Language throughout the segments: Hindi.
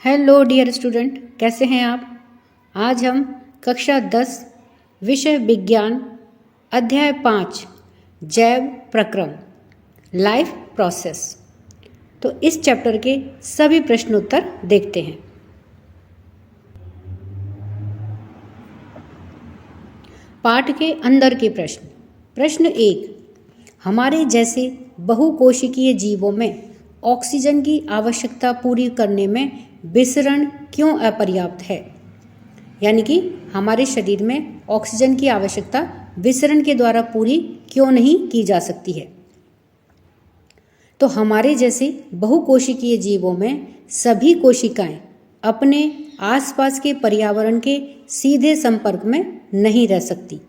हेलो डियर स्टूडेंट, कैसे हैं आप। आज हम कक्षा 10 विषय विज्ञान अध्याय 5 जैव प्रक्रम लाइफ प्रोसेस। तो इस चैप्टर के सभी प्रश्नोत्तर देखते हैं। पाठ के अंदर के प्रश्न। प्रश्न 1, हमारे जैसे बहुकोशिकीय जीवों में ऑक्सीजन की आवश्यकता पूरी करने में विसरण क्यों अपर्याप्त है। यानी कि हमारे शरीर में ऑक्सीजन की आवश्यकता विसरण के द्वारा पूरी क्यों नहीं की जा सकती है। तो हमारे जैसे बहुकोशिकीय जीवों में सभी कोशिकाएं अपने आसपास के पर्यावरण के सीधे संपर्क में नहीं रह सकती,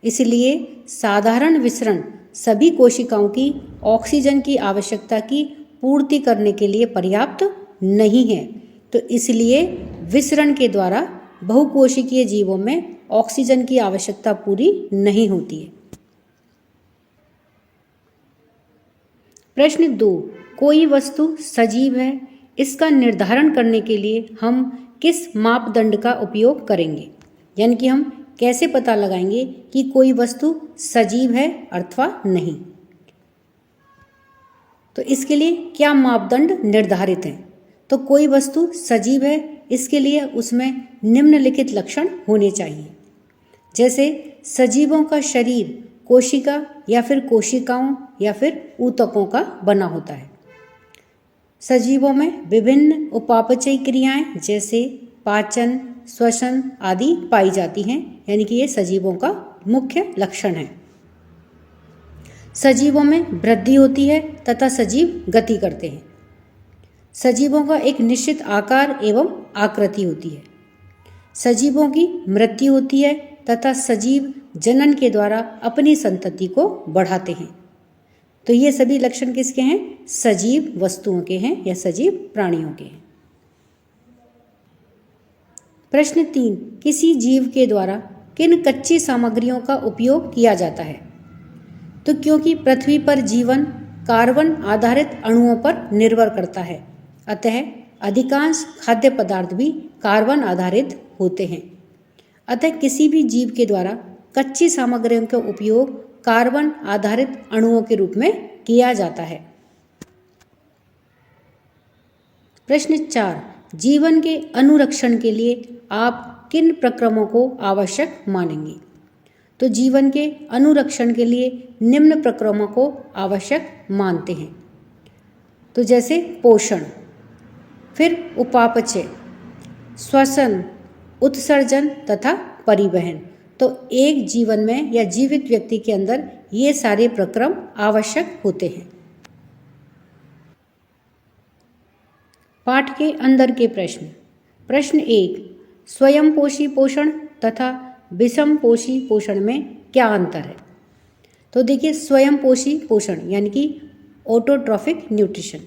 इसलिए साधारण विसरण सभी कोशिकाओं की ऑक्सीजन की आवश्यकता की पूर्ति करने के लिए पर्याप्त नहीं है। तो इसलिए विसरण के द्वारा बहुकोशिकीय जीवों में ऑक्सीजन की आवश्यकता पूरी नहीं होती है। प्रश्न 2, कोई वस्तु सजीव है, इसका निर्धारण करने के लिए हम किस मापदंड का उपयोग करेंगे। यानी कि हम कैसे पता लगाएंगे कि कोई वस्तु सजीव है अथवा नहीं। तो इसके लिए क्या मापदंड निर्धारित हैं। तो कोई वस्तु सजीव है, इसके लिए उसमें निम्नलिखित लक्षण होने चाहिए। जैसे सजीवों का शरीर कोशिका या फिर कोशिकाओं या फिर ऊतकों का बना होता है। सजीवों में विभिन्न उपापचयी क्रियाएं जैसे पाचन, श्वसन आदि पाई जाती हैं। यानी कि ये सजीवों का मुख्य लक्षण है। सजीवों में वृद्धि होती है तथा सजीव गति करते हैं। सजीवों का एक निश्चित आकार एवं आकृति होती है। सजीवों की मृत्यु होती है तथा सजीव जनन के द्वारा अपनी संतति को बढ़ाते हैं। तो ये सभी लक्षण किसके हैं? सजीव वस्तुओं के हैं या सजीव प्राणियों के हैं। प्रश्न 3, किसी जीव के द्वारा किन कच्ची सामग्रियों का उपयोग किया जाता है। तो क्योंकि पृथ्वी पर जीवन कार्बन आधारित अणुओं पर निर्भर करता है, अतः अधिकांश खाद्य पदार्थ भी कार्बन आधारित होते हैं। अतः किसी भी जीव के द्वारा कच्ची सामग्रियों का उपयोग कार्बन आधारित अणुओं के रूप में किया जाता है। प्रश्न 4, जीवन के अनुरक्षण के लिए आप किन प्रक्रमों को आवश्यक मानेंगे। तो जीवन के अनुरक्षण के लिए निम्न प्रक्रमों को आवश्यक मानते हैं। तो जैसे पोषण, फिर उपापचय, श्वसन, उत्सर्जन तथा परिवहन। तो एक जीवन में या जीवित व्यक्ति के अंदर ये सारे प्रक्रम आवश्यक होते हैं। पाठ के अंदर के प्रश्न। प्रश्न 1, स्वयंपोषी पोषण तथा विषमपोषी पोषण में क्या अंतर है। तो देखिए, स्वयंपोषी पोषण यानी कि ऑटोट्रॉफिक न्यूट्रिशन।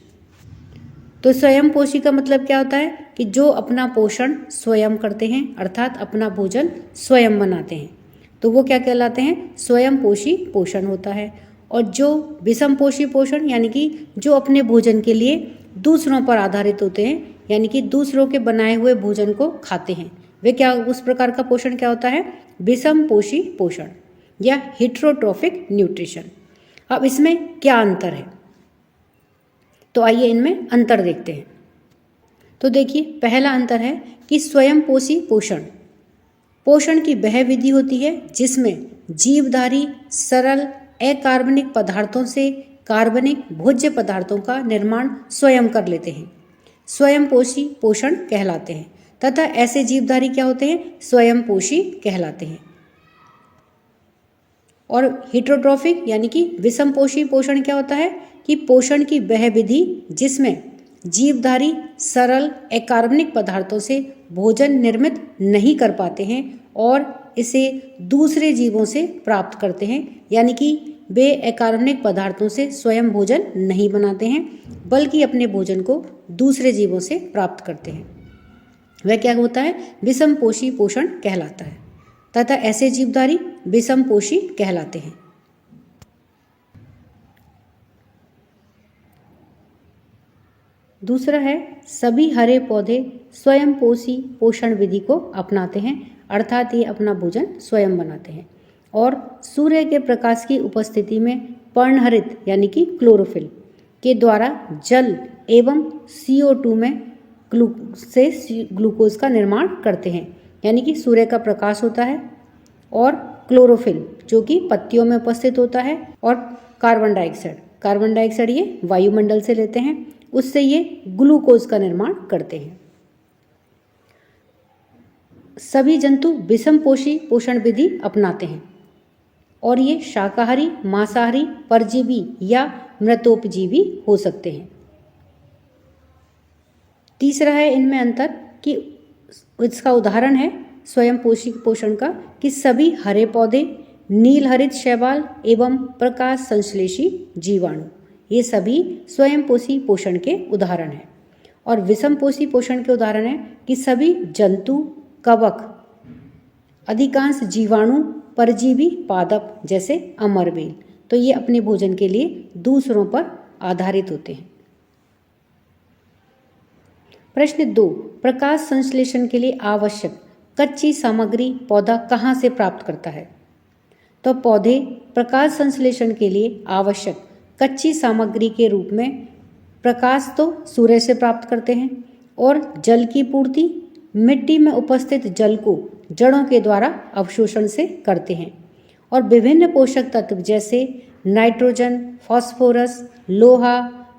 तो स्वयंपोषी का मतलब क्या होता है कि जो अपना पोषण स्वयं करते हैं, अर्थात अपना भोजन स्वयं बनाते हैं, तो वो क्या कहलाते हैं? स्वयंपोषी पोषण होता है। और जो विषमपोषी पोषण यानी कि जो अपने भोजन के लिए दूसरों पर आधारित होते हैं, यानी कि दूसरों के बनाए हुए भोजन को खाते हैं, वे क्या, उस प्रकार का पोषण क्या होता है? विषमपोषी पोषण या हेटेरोट्रॉफिक न्यूट्रिशन। अब इसमें क्या अंतर है, तो आइए इनमें अंतर देखते हैं। तो देखिए, पहला अंतर है कि स्वयंपोषी पोषण, पोषण की वह विधि होती है जिसमें जीवधारी सरल अकार्बनिक पदार्थों से कार्बनिक भोज्य पदार्थों का निर्माण स्वयं कर लेते हैं, स्वयंपोषी पोषण कहलाते हैं। तथा ऐसे जीवधारी क्या होते हैं? स्वयंपोषी कहलाते हैं। और हेटेरोट्रॉफिक यानी कि विषमपोषी पोषण क्या होता है कि पोषण की वह विधि जिसमें जीवधारी सरल अकार्बनिक पदार्थों से भोजन निर्मित नहीं कर पाते हैं और इसे दूसरे जीवों से प्राप्त करते हैं। यानी कि वे अकार्बनिक पदार्थों से स्वयं भोजन नहीं बनाते हैं, बल्कि अपने भोजन को दूसरे जीवों से प्राप्त करते हैं। वह क्या होता है? विषमपोषी पोषण कहलाता है। तथा ऐसे जीवधारी विषमपोषी कहलाते हैं। दूसरा है सभी हरे पौधे स्वयंपोषी पोषण विधि को अपनाते हैं, अर्थात ये अपना भोजन स्वयं बनाते हैं। और सूर्य के प्रकाश की उपस्थिति में पर्णहरित यानी कि क्लोरोफिल के द्वारा जल एवं CO2 में ग्लूकोज का निर्माण करते हैं। यानी कि सूर्य का प्रकाश होता है और क्लोरोफिल जो कि पत्तियों में उपस्थित होता है, और कार्बन डाइऑक्साइड ये वायुमंडल से लेते हैं, उससे ये ग्लूकोज का निर्माण करते हैं। सभी जंतु विषमपोषी पोषण विधि अपनाते हैं और ये शाकाहारी, मांसाहारी, परजीवी या मृतोपजीवी हो सकते हैं। तीसरा है इनमें अंतर कि इसका उदाहरण है स्वयंपोषी पोषण का कि सभी हरे पौधे, नील हरित शैवाल एवं प्रकाश संश्लेषी जीवाणु, ये सभी स्वयंपोषी पोषण के उदाहरण हैं। और विषमपोषी पोषण के उदाहरण है कि सभी जंतु, कवक, अधिकांश जीवाणु, परजीवी, पादप जैसे अमरबेल, तो ये अपने भोजन के लिए दूसरों पर आधारित होते हैं। प्रश्न 2, प्रकाश संश्लेषण के लिए आवश्यक कच्ची सामग्री पौधा कहाँ से प्राप्त करता है? तो पौधे प्रकाश संश्लेषण के लिए आवश्यक कच्ची सामग्री के रूप में प्रकाश तो सूर्य से प्राप्त करते हैं और जल की पूर्ति मिट्टी में उपस्थित जल को जड़ों के द्वारा अवशोषण से करते हैं। और विभिन्न पोषक तत्व जैसे नाइट्रोजन, फास्फोरस, लोहा,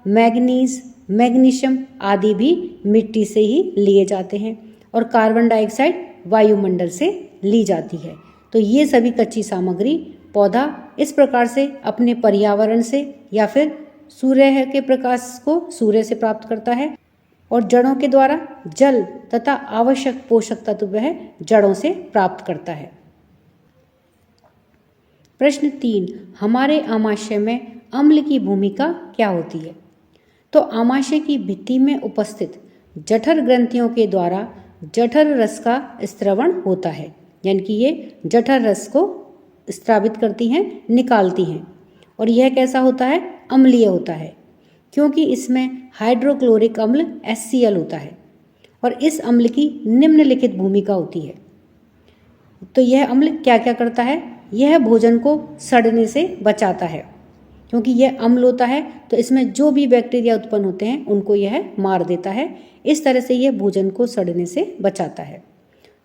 मैग्नीज, मैग्नीशियम आदि भी मिट्टी से ही लिए जाते हैं और कार्बन डाइऑक्साइड वायुमंडल से ली जाती है। तो ये सभी कच्ची सामग्री पौधा इस प्रकार से अपने पर्यावरण से या फिर सूर्य के प्रकाश को सूर्य से प्राप्त करता है और जड़ों के द्वारा जल तथा आवश्यक पोषक तत्व वह जड़ों से प्राप्त करता है। प्रश्न 3, हमारे आमाशय में अम्ल की भूमिका क्या होती है? तो आमाशय की भित्ति में उपस्थित जठर ग्रंथियों के द्वारा जठर रस का स्त्रवण होता है, यानी कि ये जठर रस को स्रावित करती हैं, निकालती हैं। और यह कैसा होता है? अम्लीय होता है, क्योंकि इसमें हाइड्रोक्लोरिक अम्ल HCl होता है और इस अम्ल की निम्नलिखित भूमिका होती है। तो यह अम्ल क्या क्या करता है? यह भोजन को सड़ने से बचाता है, क्योंकि यह अम्ल होता है तो इसमें जो भी बैक्टीरिया उत्पन्न होते हैं उनको यह मार देता है। इस तरह से यह भोजन को सड़ने से बचाता है।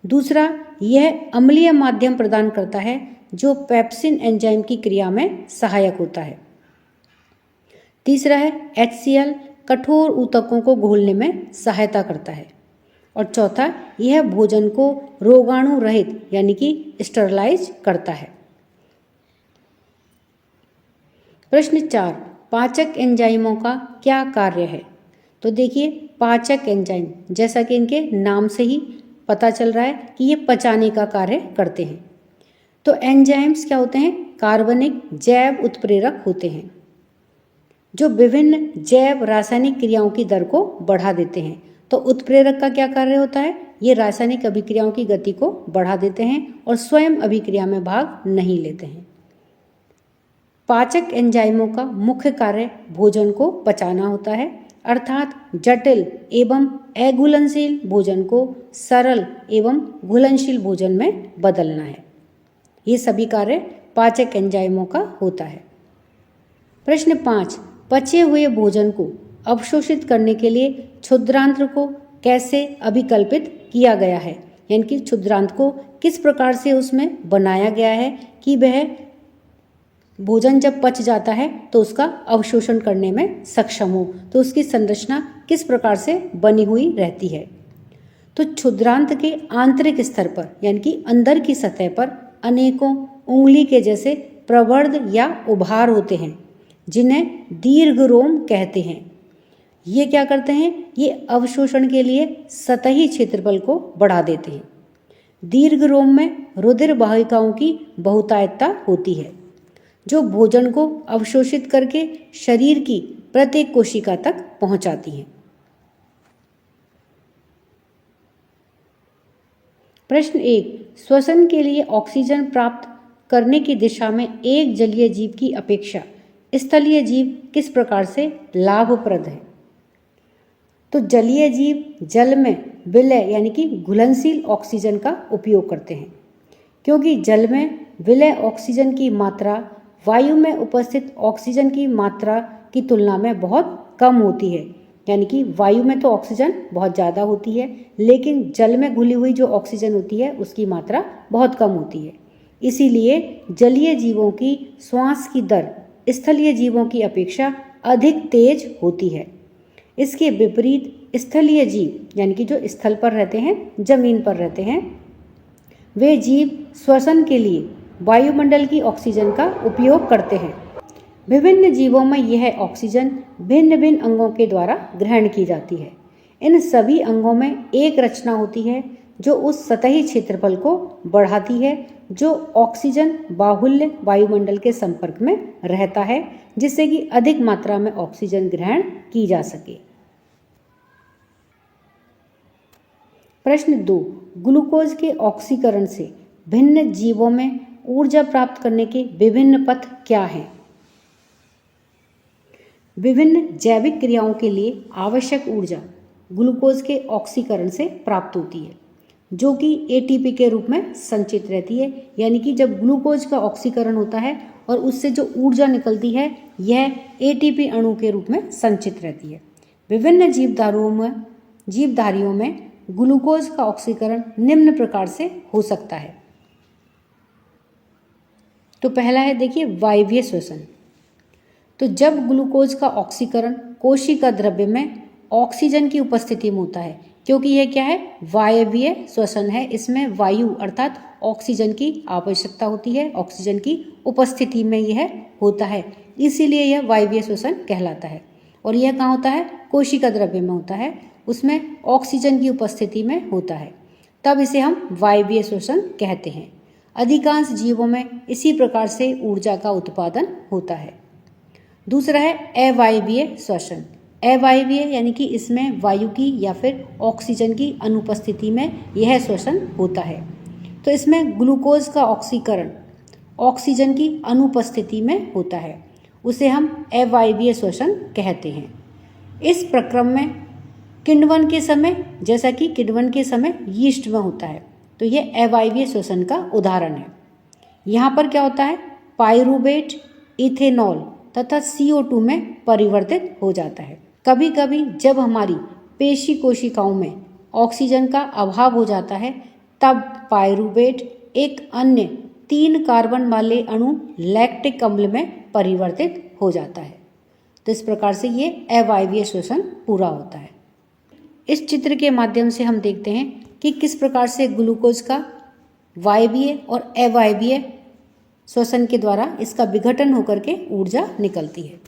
दूसरा, यह अम्लीय माध्यम प्रदान करता है जो पेप्सिन एंजाइम की क्रिया में सहायक होता है। तीसरा है HCl कठोर ऊतकों को घोलने में सहायता करता है। और चौथा, यह भोजन को रोगाणु रहित यानी कि स्टरलाइज करता है। प्रश्न 4, पाचक एंजाइमों का क्या कार्य है? तो देखिए, पाचक एंजाइम जैसा कि इनके नाम से ही पता चल रहा है कि ये पचाने का कार्य करते हैं। तो एंजाइम्स क्या होते हैं? कार्बनिक जैव उत्प्रेरक होते हैं जो विभिन्न जैव रासायनिक क्रियाओं की दर को बढ़ा देते हैं। तो उत्प्रेरक का क्या कार्य होता है? ये रासायनिक अभिक्रियाओं की गति को बढ़ा देते हैं और स्वयं अभिक्रिया में भाग नहीं लेते हैं। पाचक एंजाइमों का मुख्य कार्य भोजन को पचाना होता है, अर्थात जटिल एवं अघुलनशील भोजन को सरल एवं घुलनशील भोजन में बदलना है। ये सभी कार्य पाचक एंजाइमों का होता है। प्रश्न 5, पचे हुए भोजन को अवशोषित करने के लिए क्षुद्रांत्र को कैसे अभिकल्पित किया गया है? यानी कि क्षुद्रांत को किस प्रकार से उसमें बनाया गया है कि वह भोजन जब पच जाता है तो उसका अवशोषण करने में सक्षम हो। तो उसकी संरचना किस प्रकार से बनी हुई रहती है? तो क्षुद्रांत के आंतरिक स्तर पर यानी कि अंदर की सतह पर अनेकों उंगली के जैसे प्रवर्ध या उभार होते हैं जिन्हें दीर्घरोम कहते हैं। ये क्या करते हैं? ये अवशोषण के लिए सतही क्षेत्रफल को बढ़ा देते हैं। दीर्घरोम में रुधिर वाहिकाओं की बहुतायतता होती है जो भोजन को अवशोषित करके शरीर की प्रत्येक कोशिका तक पहुंचाती हैं। प्रश्न 1, श्वसन के लिए ऑक्सीजन प्राप्त करने की दिशा में एक जलीय जीव की अपेक्षा स्थलीय जीव किस प्रकार से लाभप्रद है? तो जलीय जीव जल में विलय यानी कि घुलनशील ऑक्सीजन का उपयोग करते हैं, क्योंकि जल में विलय ऑक्सीजन की मात्रा वायु में उपस्थित ऑक्सीजन की मात्रा की तुलना में बहुत कम होती है। यानी कि वायु में तो ऑक्सीजन बहुत ज़्यादा होती है, लेकिन जल में घुली हुई जो ऑक्सीजन होती है उसकी मात्रा बहुत कम होती है। इसीलिए जलीय जीवों की श्वास की दर स्थलीय जीवों की अपेक्षा अधिक तेज होती है। इसके विपरीत स्थलीय जीव यानी कि जो स्थल पर रहते हैं, जमीन पर रहते हैं, वे जीव श्वसन के लिए वायुमंडल की ऑक्सीजन का उपयोग करते हैं। विभिन्न जीवों में यह ऑक्सीजन भिन्न भिन्न अंगों के द्वारा ग्रहण की जाती है। इन सभी अंगों में एक रचना होती है जो उस सतही क्षेत्रफल को बढ़ाती है जो ऑक्सीजन बाहुल्य वायुमंडल के संपर्क में रहता है, जिससे कि अधिक मात्रा में ऑक्सीजन ग्रहण की जा सके। प्रश्न 2, ग्लूकोज के ऑक्सीकरण से भिन्न जीवों में ऊर्जा प्राप्त करने के विभिन्न पथ क्या हैं? विभिन्न जैविक क्रियाओं के लिए आवश्यक ऊर्जा ग्लूकोज के ऑक्सीकरण से प्राप्त होती है, जो कि एटीपी के रूप में संचित रहती है। यानी कि जब ग्लूकोज का ऑक्सीकरण होता है और उससे जो ऊर्जा निकलती है यह एटीपी अणु के रूप में संचित रहती है। विभिन्न जीवधारियों में ग्लूकोज का ऑक्सीकरण निम्न प्रकार से हो सकता है। तो पहला है, देखिए, वायवीय श्वसन। तो जब ग्लूकोज का ऑक्सीकरण कोशिका द्रव्य में ऑक्सीजन की उपस्थिति में होता है, क्योंकि यह क्या है, वायवीय श्वसन है, इसमें वायु अर्थात ऑक्सीजन की आवश्यकता होती है, ऑक्सीजन की उपस्थिति में यह होता है, इसीलिए यह वायवीय श्वसन कहलाता है। और यह कहाँ होता है, कोशिका द्रव्य में होता है, उसमें ऑक्सीजन की उपस्थिति में होता है, तब इसे हम वायवीय श्वसन कहते हैं। अधिकांश जीवों में इसी प्रकार से ऊर्जा का उत्पादन होता है। दूसरा है अवायवीय श्वसन। अवायवीय यानी कि इसमें वायु की या फिर ऑक्सीजन की अनुपस्थिति में यह श्वसन होता है। तो इसमें ग्लूकोज का ऑक्सीकरण ऑक्सीजन की अनुपस्थिति में होता है, उसे हम अवायवीय श्वसन कहते हैं। इस प्रक्रम में किण्वन के समय, जैसा कि किण्वन के समय यीस्ट में होता है, तो यह अवायवीय श्वसन का उदाहरण है। यहाँ पर क्या होता है, पाइरूवेट इथेनॉल तथा CO2 में परिवर्तित हो जाता है। कभी कभी जब हमारी पेशी कोशिकाओं में ऑक्सीजन का अभाव हो जाता है, तब पाइरूवेट एक अन्य 3 कार्बन वाले अणु लैक्टिक अम्ल में परिवर्तित हो जाता है। तो इस प्रकार से ये अवायवीय श्वसन पूरा होता है। इस चित्र के माध्यम से हम देखते हैं कि किस प्रकार से ग्लूकोज का वायवीय और अवायवीय श्वसन के द्वारा इसका विघटन होकर के ऊर्जा निकलती है।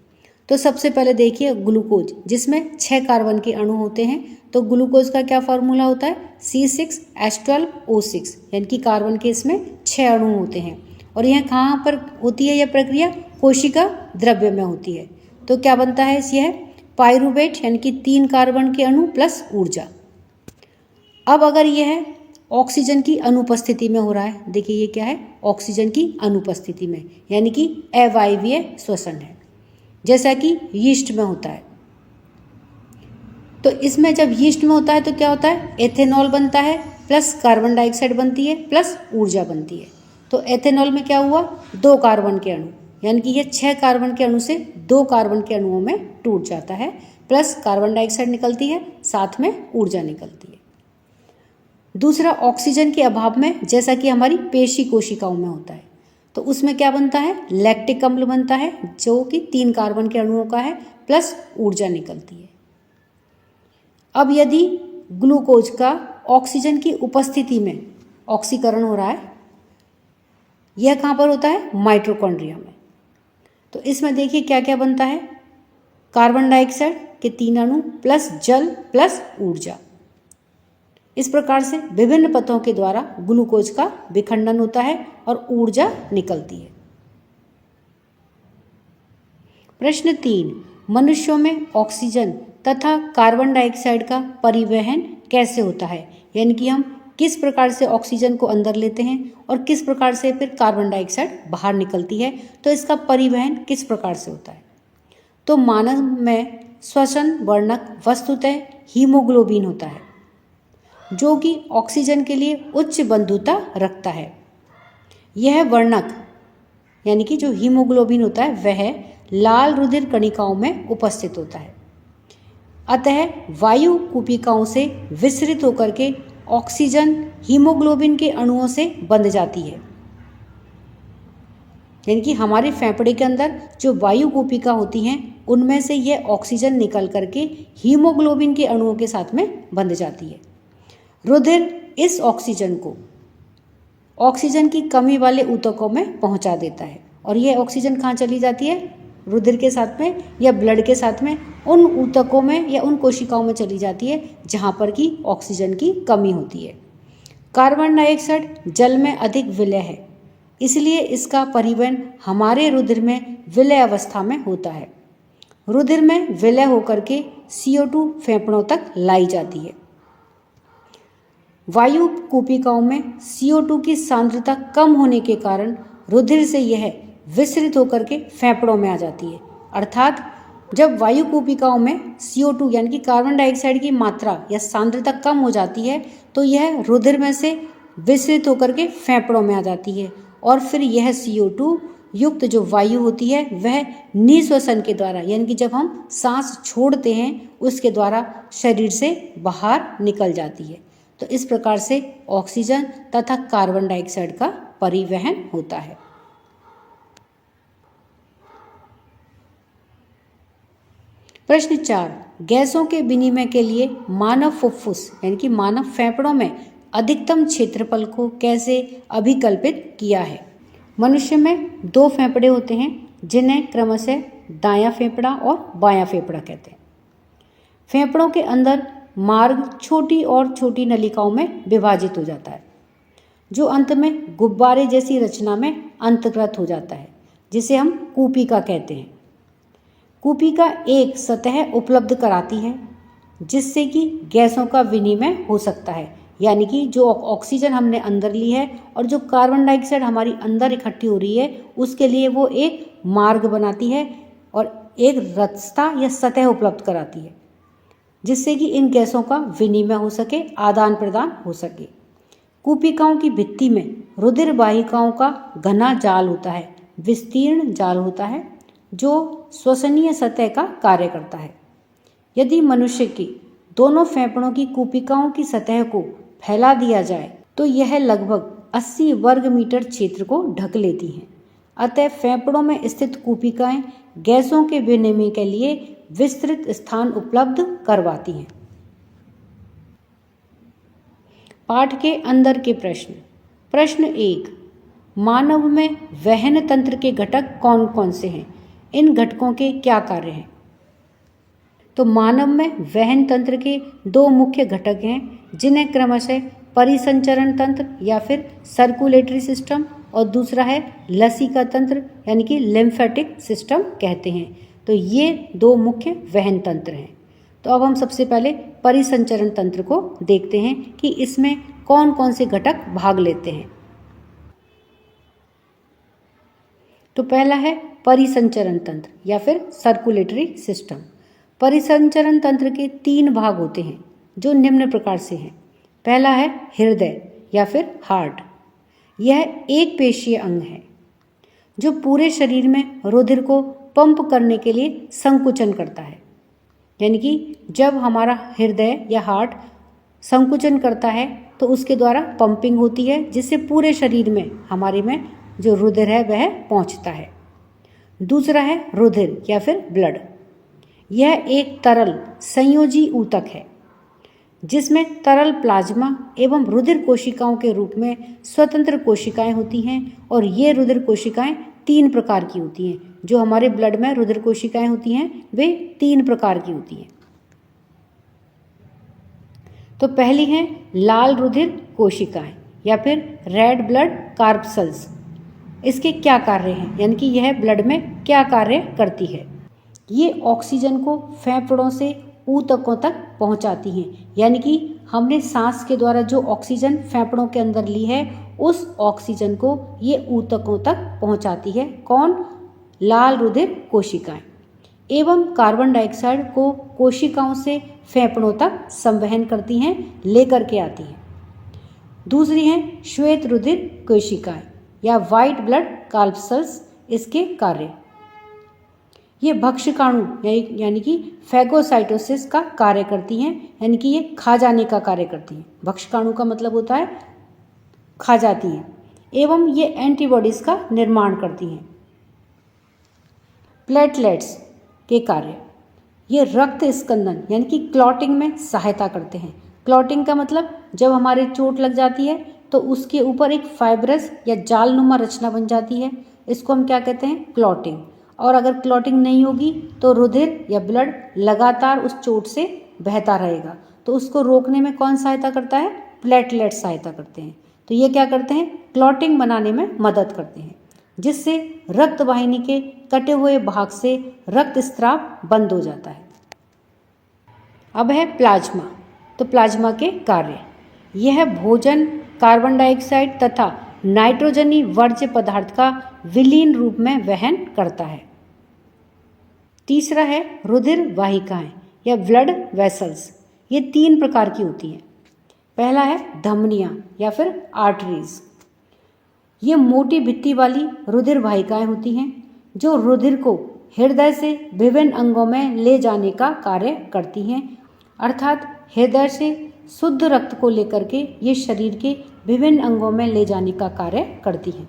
तो सबसे पहले देखिए ग्लूकोज, जिसमें 6 कार्बन के अणु होते हैं। तो ग्लूकोज का क्या फॉर्मूला होता है, C6H12O6, यानी कि कार्बन के इसमें 6 अणु होते हैं। और यह कहाँ पर होती है यह प्रक्रिया, कोशिका द्रव्य में होती है। तो क्या बनता है, यह पाइरूवेट यानी कि 3 कार्बन के अणु प्लस ऊर्जा। अब अगर यह ऑक्सीजन की अनुपस्थिति में हो रहा है, देखिए ये क्या है, ऑक्सीजन की अनुपस्थिति में, यानी कि अवायवीय श्वसन है, जैसा कि यीस्ट में होता है। तो इसमें जब यीस्ट में होता है तो क्या होता है, एथेनॉल बनता है प्लस कार्बन डाइऑक्साइड बनती है प्लस ऊर्जा बनती है। तो एथेनॉल में क्या हुआ, 2 कार्बन के अणु, यानी कि यह 6 कार्बन के अणु से 2 कार्बन के अणुओं में टूट जाता है, प्लस कार्बन डाइऑक्साइड निकलती है, साथ में ऊर्जा निकलती है। दूसरा, ऑक्सीजन के अभाव में, जैसा कि हमारी पेशी कोशिकाओं में होता है, तो उसमें क्या बनता है, लैक्टिक अम्ल बनता है, जो कि 3 कार्बन के अणुओं का है, प्लस ऊर्जा निकलती है। अब यदि ग्लूकोज का ऑक्सीजन की उपस्थिति में ऑक्सीकरण हो रहा है, यह कहाँ पर होता है, माइटोकॉन्ड्रिया में। तो इसमें देखिए क्या क्या बनता है, कार्बन डाइऑक्साइड के 3 अणु प्लस जल प्लस ऊर्जा। इस प्रकार से विभिन्न पथों के द्वारा ग्लूकोज का विखंडन होता है और ऊर्जा निकलती है। प्रश्न 3, मनुष्यों में ऑक्सीजन तथा कार्बन डाइऑक्साइड का परिवहन कैसे होता है, यानी कि हम किस प्रकार से ऑक्सीजन को अंदर लेते हैं और किस प्रकार से फिर कार्बन डाइऑक्साइड बाहर निकलती है, तो इसका परिवहन किस प्रकार से होता है। तो मानव में श्वसन वर्णक वस्तुतः हीमोग्लोबिन होता है, जो कि ऑक्सीजन के लिए उच्च बंधुता रखता है। यह वर्णक यानी कि जो हीमोग्लोबिन होता है वह लाल रुधिर कणिकाओं में उपस्थित होता है। अतः वायु कूपिकाओं से विसरित होकर के ऑक्सीजन हीमोग्लोबिन के अणुओं से बंध जाती है। यानी कि हमारे फेफड़े के अंदर जो वायु कूपिका होती हैं उनमें से यह ऑक्सीजन निकल करके हीमोग्लोबिन के अणुओं के साथ में बंध जाती है। रुधिर इस ऑक्सीजन को ऑक्सीजन की कमी वाले ऊतकों में पहुंचा देता है और यह ऑक्सीजन कहाँ चली जाती है? रुधिर के साथ में या ब्लड के साथ में उन ऊतकों में या उन कोशिकाओं में चली जाती है जहाँ पर कि ऑक्सीजन की कमी होती है। कार्बन डाइऑक्साइड जल में अधिक विलय है, इसलिए इसका परिवहन हमारे रुधिर में विलय अवस्था में होता है। रुधिर में विलय होकर के CO2 फेफड़ों तक लाई जाती है। वायु कूपिकाओं में CO2 की सांद्रता कम होने के कारण रुधिर से यह विसरित होकर के फेफड़ों में आ जाती है। अर्थात जब वायु कूपिकाओं में CO2 यानी कि कार्बन डाइऑक्साइड की मात्रा या सांद्रता कम हो जाती है तो यह रुधिर में से विसरित होकर के फेफड़ों में आ जाती है और फिर यह CO2 युक्त जो वायु होती है वह निःश्वसन के द्वारा यानी कि जब हम सांस छोड़ते हैं उसके द्वारा शरीर से बाहर निकल जाती है। तो इस प्रकार से ऑक्सीजन तथा कार्बन डाइऑक्साइड का परिवहन होता है। प्रश्न 4, गैसों के विनिमय के लिए मानव फुफ्फुस यानी कि मानव फेफड़ों में अधिकतम क्षेत्रफल को कैसे अभिकल्पित किया है? मनुष्य में 2 फेफड़े होते हैं जिन्हें क्रमशः दायां फेफड़ा और बायां फेफड़ा कहते हैं। फेफड़ों के अंदर मार्ग छोटी और छोटी नलिकाओं में विभाजित हो जाता है, जो अंत में गुब्बारे जैसी रचना में अंतर्गत हो जाता है, जिसे हम कूपिका कहते हैं। कूपिका एक सतह उपलब्ध कराती है जिससे कि गैसों का विनिमय हो सकता है, यानी कि जो ऑक्सीजन हमने अंदर ली है और जो कार्बन डाइऑक्साइड हमारी अंदर इकट्ठी हो रही है उसके लिए वो एक मार्ग बनाती है और एक रास्ता या सतह उपलब्ध कराती है जिससे कि इन गैसों का विनिमय हो सके, आदान प्रदान हो सके। कूपिकाओं की भित्ति में रुधिर वाहिकाओं का घना जाल होता है, विस्तीर्ण जाल होता है जो श्वसनीय सतह का कार्य करता है। यदि मनुष्य की दोनों फेफड़ों की कूपिकाओं की सतह को फैला दिया जाए तो यह लगभग 80 वर्ग मीटर क्षेत्र को ढक लेती हैं। अतः फेफड़ों में स्थित कूपिकाएं गैसों के विनिमय के लिए विस्तृत स्थान उपलब्ध करवाती हैं। पाठ के अंदर के प्रश्न। प्रश्न 1, मानव में वहन तंत्र के घटक कौन कौन से हैं? इन घटकों के क्या कार्य हैं? तो मानव में वहन तंत्र के 2 मुख्य घटक हैं जिन्हें क्रमशः परिसंचरण तंत्र या फिर सर्कुलेटरी सिस्टम और दूसरा है लसिका तंत्र यानी कि लिम्फेटिक सिस्टम कहते हैं। तो ये 2 मुख्य वहन तंत्र हैं। तो अब हम सबसे पहले परिसंचरण तंत्र को देखते हैं कि इसमें कौन कौन से घटक भाग लेते हैं। तो पहला है परिसंचरण तंत्र या फिर सर्कुलेटरी सिस्टम। परिसंचरण तंत्र के 3 भाग होते हैं जो निम्न प्रकार से हैं। पहला है हृदय या फिर हार्ट। यह एक पेशीय अंग है जो पूरे शरीर में रुधिर को पंप करने के लिए संकुचन करता है। यानी कि जब हमारा हृदय या हार्ट संकुचन करता है तो उसके द्वारा पंपिंग होती है जिससे पूरे शरीर में हमारे में जो रुधिर है वह पहुंचता है। दूसरा है रुधिर या फिर ब्लड। यह एक तरल संयोजी ऊतक है जिसमें तरल प्लाज्मा एवं रुधिर कोशिकाओं के रूप में स्वतंत्र कोशिकाएं होती हैं और ये रुधिर कोशिकाएं 3 प्रकार की होती हैं। जो हमारे ब्लड में रुधिर कोशिकाएं होती हैं वे 3 प्रकार की होती हैं। तो पहली हैं लाल रुधिर कोशिकाएं या फिर रेड ब्लड कार्पसल्स। इसके क्या कार्य हैं, यानी कि यह ब्लड में क्या कार्य करती है? ये ऑक्सीजन को फेफड़ों से ऊतकों तक पहुंचाती हैं। यानी कि हमने सांस के द्वारा जो ऑक्सीजन फेफड़ों के अंदर ली है उस ऑक्सीजन को ये ऊतकों तक पहुंचाती है। कौन? लाल रुधिर कोशिकाएं। एवं कार्बन डाइऑक्साइड को कोशिकाओं से फेफड़ों तक संवहन करती हैं, लेकर के आती हैं। दूसरी हैं श्वेत रुधिर कोशिकाएं या वाइट ब्लड कार्पल्स। इसके कार्य, ये भक्षकाणु यानी कि फैगोसाइटोसिस का कार्य करती हैं, यानी कि ये खा जाने का कार्य करती हैं। भक्षकाणु का मतलब होता है खा जाती हैं। एवं ये एंटीबॉडीज का निर्माण करती हैं। प्लेटलेट्स के कार्य, ये रक्त स्कंदन यानी कि क्लॉटिंग में सहायता करते हैं। क्लॉटिंग का मतलब जब हमारे चोट लग जाती है तो उसके ऊपर एक फाइब्रस या जालनुमा रचना बन जाती है, इसको हम क्या कहते हैं, क्लॉटिंग। और अगर क्लॉटिंग नहीं होगी तो रुधिर या ब्लड लगातार उस चोट से बहता रहेगा, तो उसको रोकने में कौन सहायता करता है, प्लेटलेट सहायता करते हैं। तो ये क्या करते हैं, क्लॉटिंग बनाने में मदद करते हैं, जिससे रक्त वाहिनी के कटे हुए भाग से रक्त स्राव बंद हो जाता है। अब है प्लाज्मा। तो प्लाज्मा के कार्य, यह भोजन, कार्बन डाइऑक्साइड तथा नाइट्रोजनी वर्ज्य पदार्थ का विलीन रूप में वहन करता है। तीसरा है रुधिर वाहिकाएं या ब्लड वेसल्स। ये 3 प्रकार की होती हैं। पहला है धमनियां या फिर आर्टरीज। ये मोटी भित्ति वाली रुधिर वाहिकाएं होती हैं जो रुधिर को हृदय से विभिन्न अंगों में ले जाने का कार्य करती हैं, अर्थात हृदय से शुद्ध रक्त को लेकर के ये शरीर के विभिन्न अंगों में ले जाने का कार्य करती हैं।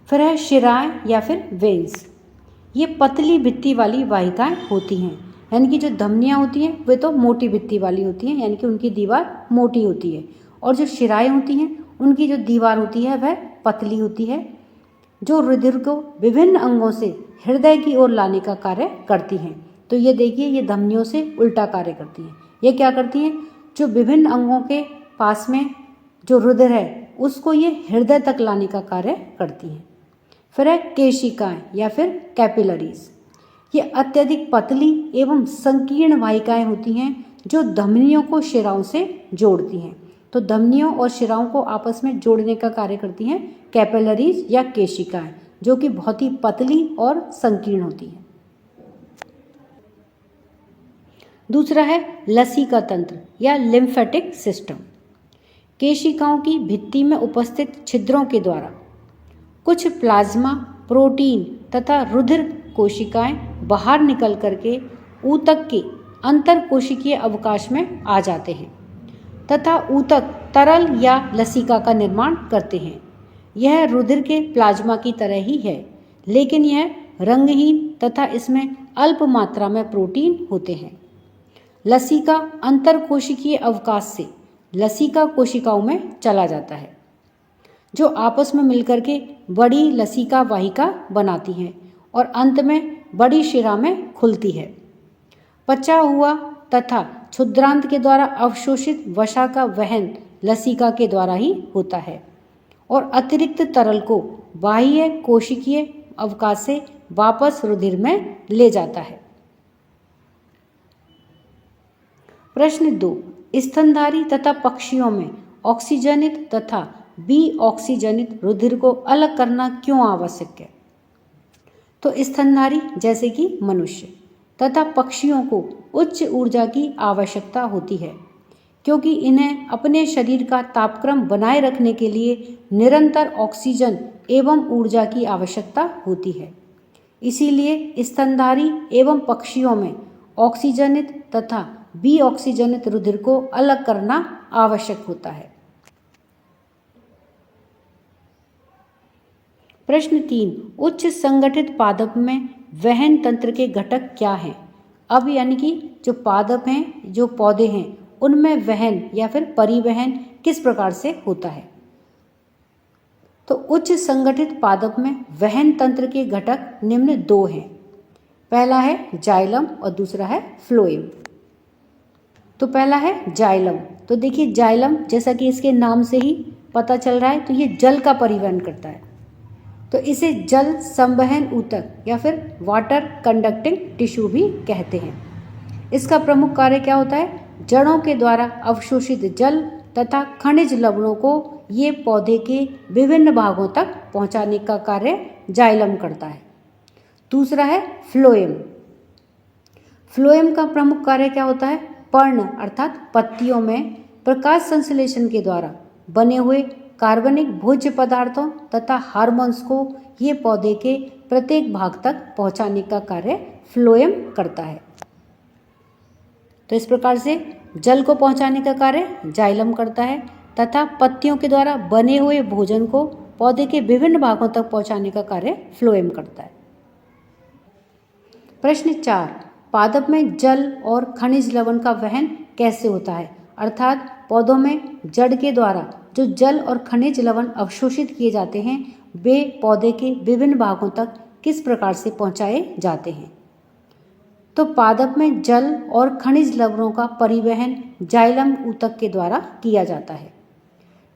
फिर है शिराएं या फिर वेन्स। ये पतली भित्ति वाली वाहिकाएं होती हैं, यानी कि जो धमनियां होती हैं वे तो मोटी भित्ति वाली होती हैं, यानी कि उनकी दीवार मोटी होती है, और जो शिराएं होती हैं उनकी जो दीवार होती है वह पतली होती है, जो रुधिर को विभिन्न अंगों से हृदय की ओर लाने का कार्य करती हैं। तो ये देखिए, ये धमनियों से उल्टा कार्य करती हैं। ये क्या करती हैं, जो विभिन्न अंगों के पास में जो रुधिर है उसको ये हृदय तक लाने का कार्य करती हैं। फिर है केशिकाएं या फिर कैपिलरीज। ये अत्यधिक पतली एवं संकीर्ण वाहिकाएं होती हैं जो धमनियों को शिराओं से जोड़ती हैं। तो धमनियों और शिराओं को आपस में जोड़ने का कार्य करती हैं कैपिलरीज या केशिकाएं, जो कि बहुत ही पतली और संकीर्ण होती हैं। दूसरा है लसीका तंत्र या लिम्फेटिक सिस्टम। केशिकाओं की भित्ति में उपस्थित छिद्रों के द्वारा कुछ प्लाज्मा, प्रोटीन तथा रुधिर कोशिकाएं बाहर निकल करके ऊतक के अंतर कोशिकीय अवकाश में आ जाते हैं तथा ऊतक तरल या लसीका का निर्माण करते हैं। यह रुधिर के प्लाज्मा की तरह ही है, लेकिन यह रंगहीन तथा इसमें अल्प मात्रा में प्रोटीन होते हैं। लसीका अंतर कोशिकीय अवकाश से लसीका कोशिकाओं में चला जाता है, जो आपस में मिलकर के बड़ी लसीका वाहिका बनाती हैं और अंत में बड़ी शिरा में खुलती है। पचा हुआ तथा क्षुद्रांत के द्वारा अवशोषित वसा का वहन लसीका के द्वारा ही होता है और अतिरिक्त तरल को बाह्य कोशिकीय अवकाश से वापस रुधिर में ले जाता है। प्रश्न 2, स्तनधारी तथा पक्षियों में ऑक्सीजनित तथा बी ऑक्सीजनित रुधिर को अलग करना क्यों आवश्यक है? तो स्तनधारी जैसे कि मनुष्य तथा पक्षियों को उच्च ऊर्जा की आवश्यकता होती है, क्योंकि इन्हें अपने शरीर का तापक्रम बनाए रखने के लिए निरंतर ऑक्सीजन एवं ऊर्जा की आवश्यकता होती है। इसीलिए स्तनधारी एवं पक्षियों में ऑक्सीजनित तथा बी ऑक्सीजनित रुधिर को अलग करना आवश्यक होता है। प्रश्न 3, उच्च संगठित पादप में वहन तंत्र के घटक क्या हैं? अब यानी कि जो पादप हैं, जो पौधे हैं, उनमें वहन या फिर परिवहन किस प्रकार से होता है? तो उच्च संगठित पादप में वहन तंत्र के घटक निम्न 2 हैं। पहला है जाइलम और दूसरा है फ्लोएम। तो पहला है जाइलम। तो देखिए, जाइलम जैसा कि इसके नाम से ही पता चल रहा है, तो ये जल का परिवहन करता है। तो इसे जल संवहन ऊतक या फिर वाटर कंडक्टिंग टिश्यू भी कहते हैं। इसका प्रमुख कार्य क्या होता है? जड़ों के द्वारा अवशोषित जल तथा खनिज लवणों को ये पौधे के विभिन्न भागों तक पहुंचाने का कार्य जाइलम करता है। दूसरा है फ्लोएम। फ्लोएम का प्रमुख कार्य क्या होता है? पर्ण अर्थात पत्तियों में प्रकाश संश्लेषण के द्वारा बने हुए कार्बनिक भोज्य पदार्थों तथा हार्मोन्स को ये पौधे के प्रत्येक भाग तक पहुंचाने का कार्य फ्लोएम करता है। तो इस प्रकार से जल को पहुंचाने का कार्य जाइलम करता है तथा पत्तियों के द्वारा बने हुए भोजन को पौधे के विभिन्न भागों तक पहुंचाने का कार्य फ्लोएम करता है। प्रश्न 4, पादप में जल और खनिज लवण का वहन कैसे होता है? अर्थात पौधों में जड़ के द्वारा जो जल और खनिज लवण अवशोषित किए जाते हैं वे पौधे के विभिन्न भागों तक किस प्रकार से पहुंचाए जाते हैं? तो पादप में जल और खनिज लवणों का परिवहन जाइलम ऊतक के द्वारा किया जाता है।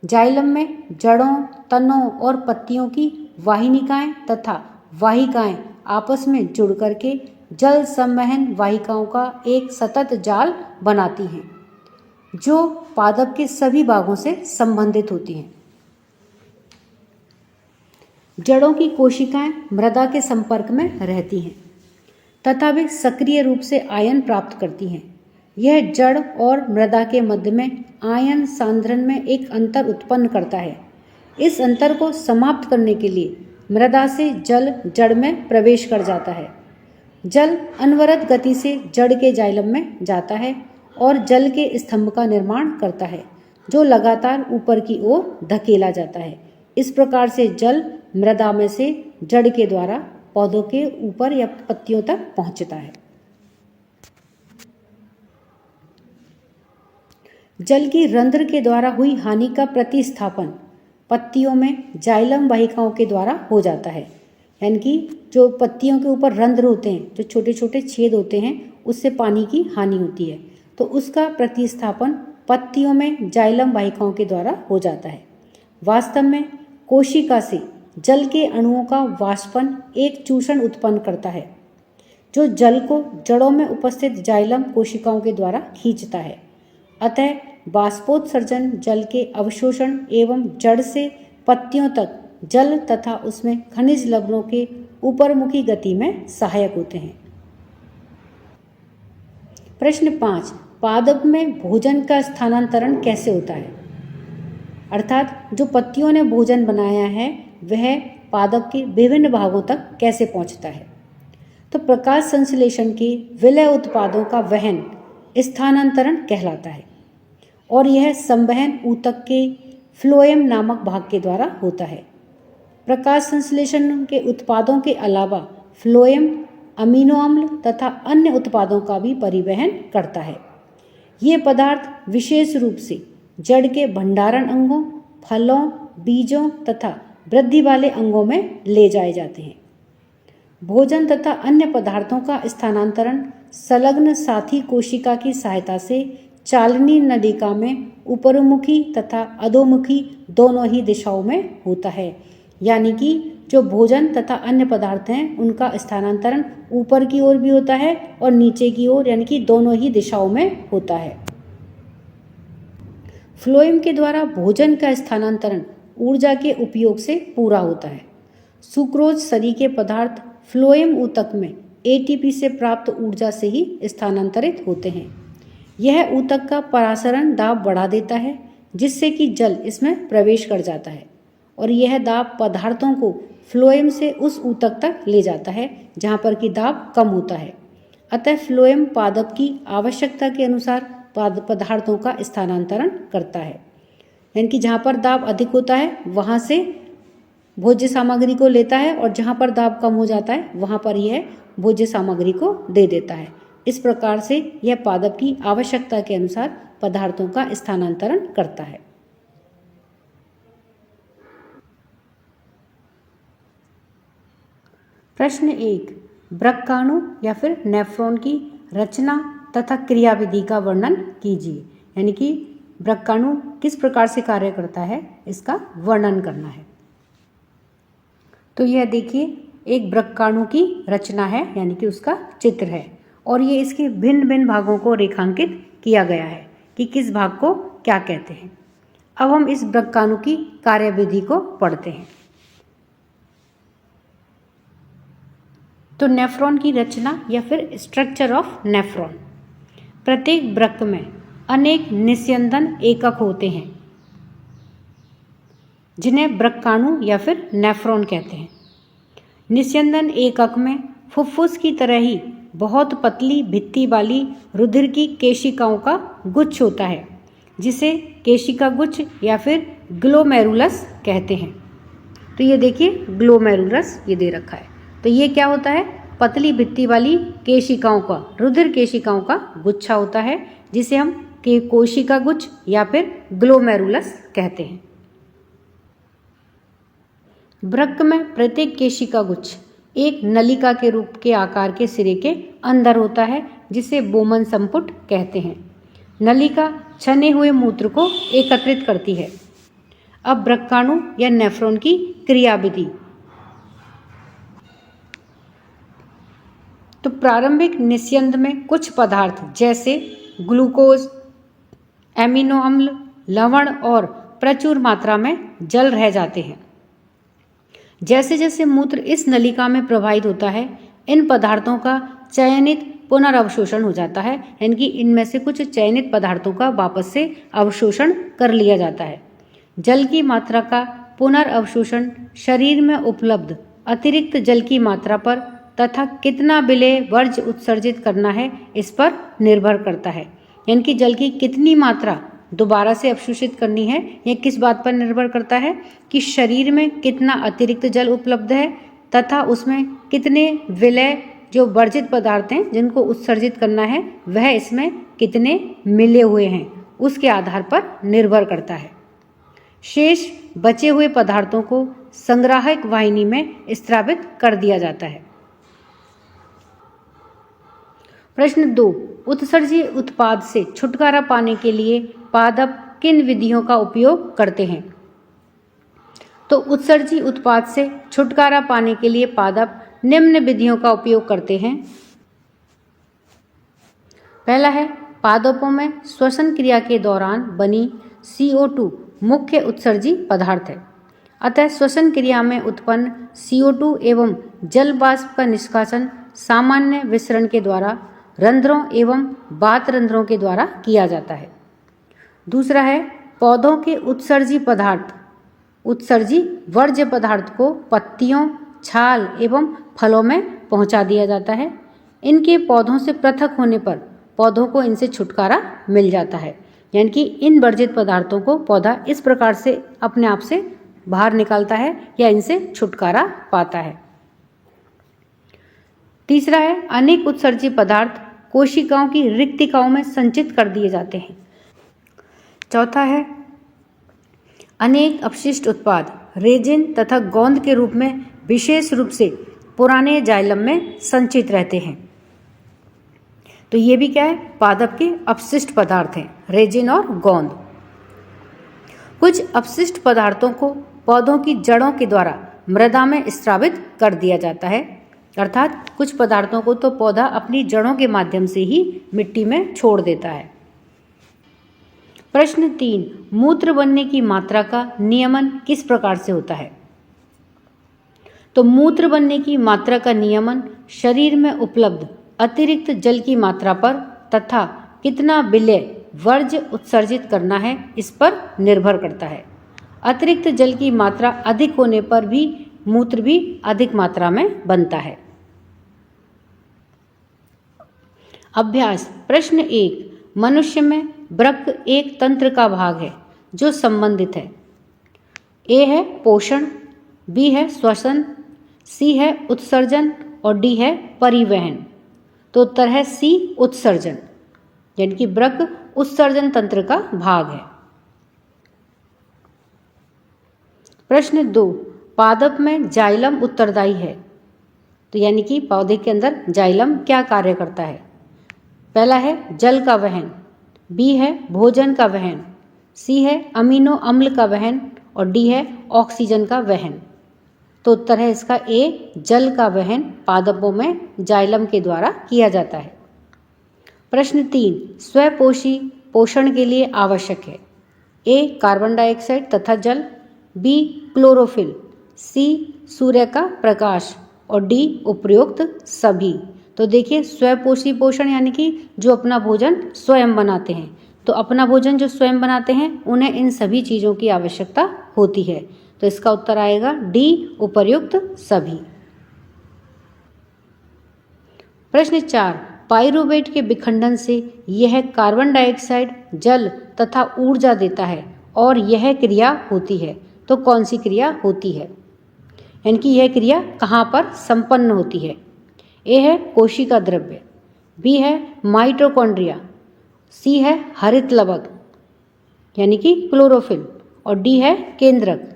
जाइलम में जड़ों, तनों और पत्तियों की वाहिनिकाएं तथा वाहिकाएं आपस में जुड़ करके जल संवहन वाहिकाओं का एक सतत जाल बनाती हैं जो पादप के सभी भागों से संबंधित होती हैं। जड़ों की कोशिकाएं मृदा के संपर्क में रहती हैं तथा वे सक्रिय रूप से आयन प्राप्त करती हैं। यह जड़ और मृदा के मध्य में आयन सांद्रण में एक अंतर उत्पन्न करता है। इस अंतर को समाप्त करने के लिए मृदा से जल जड़ में प्रवेश कर जाता है। जल अनवरत गति से जड़ के जाइलम में जाता है और जल के स्तंभ का निर्माण करता है जो लगातार ऊपर की ओर धकेला जाता है। इस प्रकार से जल मृदा में से जड़ के द्वारा पौधों के ऊपर या पत्तियों तक पहुंचता है। जल की रंध्र के द्वारा हुई हानि का प्रतिस्थापन पत्तियों में जाइलम वाहिकाओं के द्वारा हो जाता है। यानी कि जो पत्तियों के ऊपर रंध्र होते हैं, जो छोटे छोटे छेद होते हैं, उससे पानी की हानि होती है, तो उसका प्रतिस्थापन पत्तियों में जाइलम वाहिकाओं के द्वारा हो जाता है। वास्तव में कोशिका से जल के अणुओं का वाष्पन एक चूषण उत्पन्न करता है जो जल को जड़ों में उपस्थित जाइलम कोशिकाओं के द्वारा खींचता है। अतः बाष्पोत्सर्जन जल के अवशोषण एवं जड़ से पत्तियों तक जल तथा उसमें खनिज लवणों के ऊपरमुखी गति में सहायक होते हैं। प्रश्न 5, पादप में भोजन का स्थानांतरण कैसे होता है? अर्थात जो पत्तियों ने भोजन बनाया है वह पादप के विभिन्न भागों तक कैसे पहुंचता है? तो प्रकाश संश्लेषण के विलय उत्पादों का वहन स्थानांतरण कहलाता है और यह संवहन ऊतक के फ्लोएम नामक भाग के द्वारा होता है। प्रकाश संश्लेषण के उत्पादों के अलावा फ्लोएम अमीनो अम्ल तथा अन्य उत्पादों का भी परिवहन करता है। ये पदार्थ विशेष रूप से जड़ के भंडारण अंगों, फलों, बीजों तथा वृद्धि वाले अंगों में ले जाए जाते हैं। भोजन तथा अन्य पदार्थों का स्थानांतरण संलग्न साथी कोशिका की सहायता से चालनी नलिका में ऊपरमुखी तथा अधोमुखी दोनों ही दिशाओं में होता है। यानी कि जो भोजन तथा अन्य पदार्थ हैं उनका स्थानांतरण ऊपर की ओर भी होता है और नीचे की ओर, यानी कि दोनों ही दिशाओं में होता है। फ्लोएम के द्वारा भोजन का स्थानांतरण ऊर्जा के उपयोग से पूरा होता है। सुक्रोज सरीखे पदार्थ फ्लोएम ऊतक में एटीपी से प्राप्त ऊर्जा से ही स्थानांतरित होते हैं। यह ऊतक का परासरण दाब बढ़ा देता है जिससे कि जल इसमें प्रवेश कर जाता है और यह दाब पदार्थों को फ्लोएम से उस ऊतक तक ले जाता है जहाँ पर कि दाब कम होता है। अतः फ्लोएम पादप की आवश्यकता के अनुसार पदार्थों का स्थानांतरण करता है। यानी कि जहाँ पर दाब अधिक होता है वहाँ से भोज्य सामग्री को लेता है और जहाँ पर दाब कम हो जाता है वहाँ पर यह भोज्य सामग्री को दे देता है। इस प्रकार से यह पादप की आवश्यकता के अनुसार पदार्थों का स्थानांतरण करता है। प्रश्न 1, वृक्काणु या फिर नेफ्रॉन की रचना तथा क्रियाविधि का वर्णन कीजिए। यानी कि वृक्काणु किस प्रकार से कार्य करता है इसका वर्णन करना है। तो यह देखिए एक वृक्काणु की रचना है, यानी कि उसका चित्र है और ये इसके भिन्न भिन्न भागों को रेखांकित किया गया है कि किस भाग को क्या कहते हैं। अब हम इस वृक्काणु की कार्यविधि को पढ़ते हैं। तो नेफ्रॉन की रचना या फिर स्ट्रक्चर ऑफ नेफ्रॉन। प्रत्येक वृक्क में अनेक निस्यंदन एकक होते हैं जिन्हें वृक्काणु या फिर नेफ्रॉन कहते हैं। निस्यंदन एकक में फुफ्फुस की तरह ही बहुत पतली भित्ति वाली रुधिर की केशिकाओं का गुच्छ होता है जिसे केशिका गुच्छ या फिर ग्लोमेरुलस कहते हैं। तो ये देखिए ग्लोमेरुलस ये दे रखा है। तो ये क्या होता है? पतली भित्ति वाली केशिकाओं का, रुधिर केशिकाओं का गुच्छा होता है जिसे हम कोशिका गुच्छ या फिर ग्लोमेरुलस कहते हैं। वृक्क में प्रत्येक केशिका गुच्छ एक नलिका के रूप के आकार के सिरे के अंदर होता है जिसे बोमन संपुट कहते हैं। नलिका छने हुए मूत्र को एकत्रित करती है। अब वृक्काणु या नेफ्रॉन की क्रियाविधि। तो प्रारंभिक निस्यंद में कुछ पदार्थ जैसे ग्लूकोज, एमिनो अम्ल, लवण और प्रचुर मात्रा में जल रह जाते हैं। जैसे जैसे मूत्र इस नलिका में प्रवाहित होता है, इन पदार्थों का चयनित पुनर्अवशोषण हो जाता है, यानी कि इनमें से कुछ चयनित पदार्थों का वापस से अवशोषण कर लिया जाता है। जल की मात्रा का पुनर्अवशोषण शरीर में उपलब्ध अतिरिक्त जल की मात्रा पर तथा कितना विलेय वर्ज्य उत्सर्जित करना है इस पर निर्भर करता है। यानी कि जल की कितनी मात्रा दोबारा से अवशोषित करनी है यह किस बात पर निर्भर करता है कि शरीर में कितना अतिरिक्त जल उपलब्ध है तथा उसमें कितने विलेय जो वर्जित पदार्थ हैं जिनको उत्सर्जित करना है वह इसमें कितने मिले हुए हैं उसके आधार पर निर्भर करता है। शेष बचे हुए पदार्थों को संग्राहक वाहिनी में स्रावित कर दिया जाता है। प्रश्न 2, उत्सर्जी उत्पाद से छुटकारा पाने के लिए पादप किन विधियों का उपयोग करते हैं? तो उत्सर्जी उत्पाद से छुटकारा पाने के लिए पादप निम्न विधियों का उपयोग करते हैं। पहला है, पादपों में श्वसन क्रिया के दौरान बनी CO2 मुख्य उत्सर्जी पदार्थ है। अतः श्वसन क्रिया में उत्पन्न CO2 एवं जल वाष्प का निष्कासन सामान्य विसरण के द्वारा रंध्रों एवं बात रंध्रों के द्वारा किया जाता है। दूसरा है, पौधों के उत्सर्जी पदार्थ, उत्सर्जी वर्ज्य पदार्थ को पत्तियों, छाल एवं फलों में पहुंचा दिया जाता है। इनके पौधों से पृथक होने पर पौधों को इनसे छुटकारा मिल जाता है, यानी कि इन वर्जित पदार्थों को पौधा इस प्रकार से अपने आप से बाहर निकालता है या इनसे छुटकारा पाता है। तीसरा है, अनेक उत्सर्जी पदार्थ कोशिकाओं की रिक्तिकाओं में संचित कर दिए जाते हैं। चौथा है, अनेक अपशिष्ट उत्पाद रेजिन तथा गोंद के रूप में विशेष रूप से पुराने जाइलम में संचित रहते हैं। तो ये भी क्या है? पादप के अपशिष्ट पदार्थ हैं, रेजिन और गोंद। कुछ अपशिष्ट पदार्थों को पौधों की जड़ों के द्वारा मृदा में स्रावित कर दिया जाता है, अर्थात कुछ पदार्थों को तो पौधा अपनी जड़ों के माध्यम से ही मिट्टी में छोड़ देता है। प्रश्न 3, मूत्र बनने की मात्रा का नियमन किस प्रकार से होता है? तो मूत्र बनने की मात्रा का नियमन शरीर में उपलब्ध अतिरिक्त जल की मात्रा पर तथा कितना विलेय वर्ज्य उत्सर्जित करना है इस पर निर्भर करता है। अतिरिक्त जल की मात्रा अधिक होने पर भी मूत्र भी अधिक मात्रा में बनता है। अभ्यास प्रश्न 1, मनुष्य में वृक्क एक तंत्र का भाग है जो संबंधित है। ए है पोषण, बी है श्वसन, सी है उत्सर्जन और डी है परिवहन। तो उत्तर है सी, उत्सर्जन, यानी कि वृक्क उत्सर्जन तंत्र का भाग है। प्रश्न 2, पादप में जाइलम उत्तरदायी है। तो यानी कि पौधे के अंदर जाइलम क्या कार्य करता है? पहला है जल का वहन, बी है भोजन का वहन, सी है अमीनो अम्ल का वहन और डी है ऑक्सीजन का वहन। तो उत्तर है इसका ए, जल का वहन पादपों में जाइलम के द्वारा किया जाता है। प्रश्न 3, स्वपोषी पोषण के लिए आवश्यक है। ए कार्बन डाइऑक्साइड तथा जल, बी क्लोरोफिल, सी सूर्य का प्रकाश और डी उपयुक्त सभी। तो देखिए स्वपोषी पोषण यानी कि जो अपना भोजन स्वयं बनाते हैं, तो अपना भोजन जो स्वयं बनाते हैं उन्हें इन सभी चीज़ों की आवश्यकता होती है। तो इसका उत्तर आएगा डी उपर्युक्त सभी। प्रश्न 4, पाइरूवेट के विखंडन से यह कार्बन डाइऑक्साइड, जल तथा ऊर्जा देता है और यह क्रिया होती है। तो कौन सी क्रिया होती है, यानी कि यह क्रिया कहाँ पर संपन्न होती है? ए है कोशिका द्रव्य, बी है माइटोकॉन्ड्रिया, सी है हरित लवक यानी कि क्लोरोफिल, और डी है केंद्रक।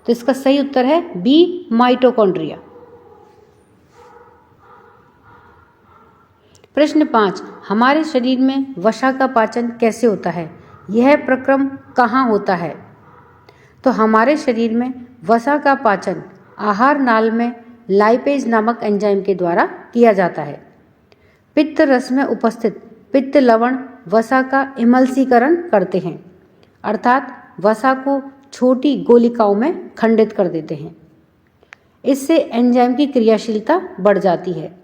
तो इसका सही उत्तर है बी माइटोकॉन्ड्रिया। प्रश्न 5, हमारे शरीर में वसा का पाचन कैसे होता है? यह प्रक्रम कहाँ होता है? तो हमारे शरीर में वसा का पाचन आहार नाल में लाइपेज नामक एंजाइम के द्वारा किया जाता है। पित्त रस में उपस्थित पित्त लवण वसा का इमल्सीकरण करते हैं, अर्थात वसा को छोटी गोलिकाओं में खंडित कर देते हैं। इससे एंजाइम की क्रियाशीलता बढ़ जाती है।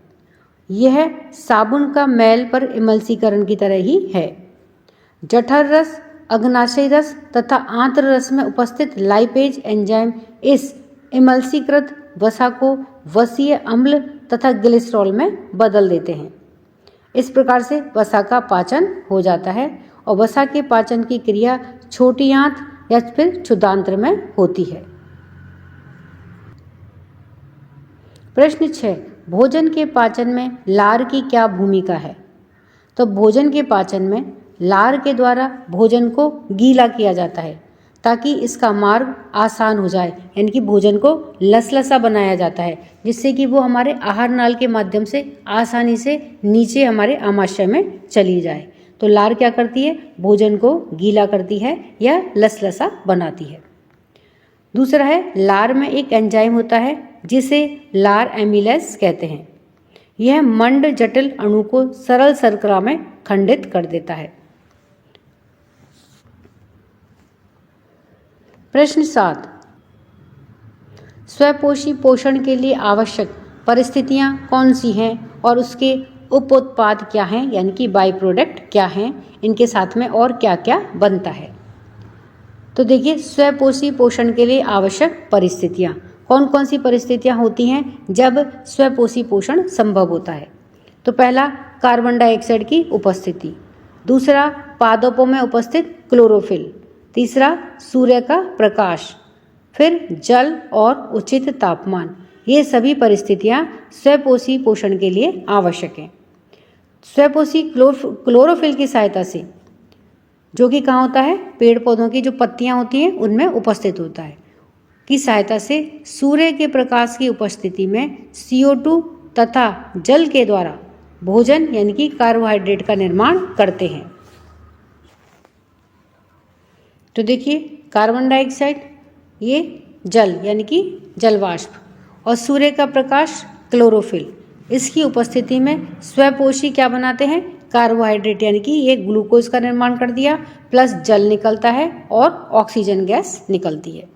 यह साबुन का मैल पर इमल्सीकरण की तरह ही है। जठर रस, अग्नाशय रस तथा आंत्र रस में उपस्थित लाइपेज एंजाइम इस इमल्सीकृत वसा को वसीय अम्ल तथा ग्लिसरॉल में बदल देते हैं। इस प्रकार से वसा का पाचन हो जाता है और वसा के पाचन की क्रिया छोटी आंत या फिर क्षुदांत्र में होती है। प्रश्न 6, भोजन के पाचन में लार की क्या भूमिका है? तो भोजन के पाचन में लार के द्वारा भोजन को गीला किया जाता है ताकि इसका मार्ग आसान हो जाए, यानी कि भोजन को लसलसा बनाया जाता है जिससे कि वो हमारे आहार नाल के माध्यम से आसानी से नीचे हमारे आमाशय में चली जाए। तो लार क्या करती है? भोजन को गीला करती है या लसलसा बनाती है। दूसरा है, लार में एक एंजाइम होता है जिसे लार एमिलेज कहते हैं। यह मंड जटिल अणु को सरल शर्करा में खंडित कर देता है। प्रश्न 7, स्वपोषी पोषण के लिए आवश्यक परिस्थितियां कौन सी हैं और उसके उप उत्पाद क्या हैं, यानी कि बाई प्रोडक्ट क्या हैं, इनके साथ में और क्या क्या बनता है? तो देखिए स्वपोषी पोषण के लिए आवश्यक परिस्थितियां कौन कौन सी परिस्थितियां होती हैं जब स्वपोषी पोषण संभव होता है? तो पहला, कार्बन डाइऑक्साइड की उपस्थिति। दूसरा, पादपों में उपस्थित क्लोरोफिल। तीसरा, सूर्य का प्रकाश। फिर जल और उचित तापमान। ये सभी परिस्थितियां स्वपोषी पोषण के लिए आवश्यक हैं। स्वपोषी क्लोरोफिल की सहायता से, जो कि कहाँ होता है? पेड़ पौधों की जो पत्तियां होती हैं उनमें उपस्थित होता है, की सहायता से सूर्य के प्रकाश की उपस्थिति में CO2 तथा जल के द्वारा भोजन यानी कि कार्बोहाइड्रेट का निर्माण करते हैं। तो देखिए कार्बन डाइऑक्साइड ये जल यानी कि जलवाष्प, और सूर्य का प्रकाश क्लोरोफिल, इसकी उपस्थिति में स्वपोषी क्या बनाते हैं? कार्बोहाइड्रेट यानी कि ये ग्लूकोज का निर्माण कर दिया, प्लस जल निकलता है और ऑक्सीजन गैस निकलती है।